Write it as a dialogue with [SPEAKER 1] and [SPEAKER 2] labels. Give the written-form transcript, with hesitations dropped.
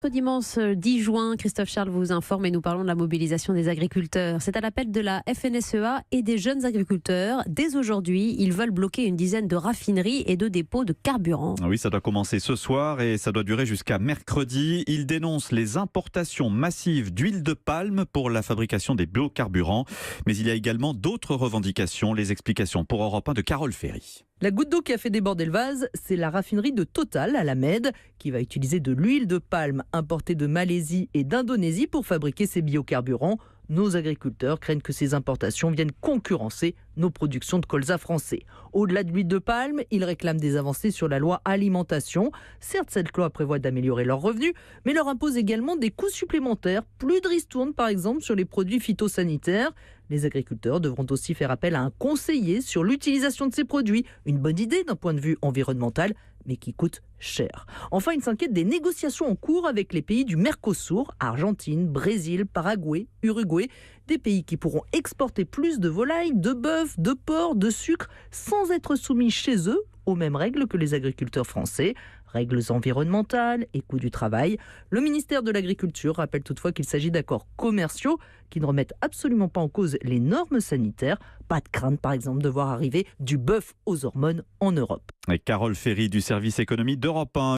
[SPEAKER 1] Ce dimanche 10 juin, Christophe Charles vous informe et nous parlons de la mobilisation des agriculteurs. C'est à l'appel de la FNSEA et des jeunes agriculteurs. Dès aujourd'hui, ils veulent bloquer une dizaine de raffineries et de dépôts de carburant.
[SPEAKER 2] Oui, ça doit commencer ce soir et ça doit durer jusqu'à mercredi. Ils dénoncent les importations massives d'huile de palme pour la fabrication des biocarburants. Mais il y a également d'autres revendications. Les explications pour Europe 1 de Carole Ferry.
[SPEAKER 3] La goutte d'eau qui a fait déborder le vase, c'est la raffinerie de Total à La Mède, qui va utiliser de l'huile de palme importée de Malaisie et d'Indonésie pour fabriquer ses biocarburants. Nos agriculteurs craignent que ces importations viennent concurrencer nos productions de colza français. Au-delà de l'huile de palme, ils réclament des avancées sur la loi alimentation. Certes, cette loi prévoit d'améliorer leurs revenus, mais leur impose également des coûts supplémentaires. Plus de ristournes, par exemple, sur les produits phytosanitaires. Les agriculteurs devront aussi faire appel à un conseiller sur l'utilisation de ces produits. Une bonne idée d'un point de vue environnemental, mais qui coûte cher. Enfin, ils s'inquiètent des négociations en cours avec les pays du Mercosur, Argentine, Brésil, Paraguay, Uruguay, des pays qui pourront exporter plus de volailles, de bœuf, de porc, de sucre, sans être soumis chez eux aux mêmes règles que les agriculteurs français. Règles environnementales et coût du travail. Le ministère de l'Agriculture rappelle toutefois qu'il s'agit d'accords commerciaux qui ne remettent absolument pas en cause les normes sanitaires. Pas de crainte, par exemple, de voir arriver du bœuf aux hormones en Europe.
[SPEAKER 2] Et Carole Ferry du service économie d'Europe 1.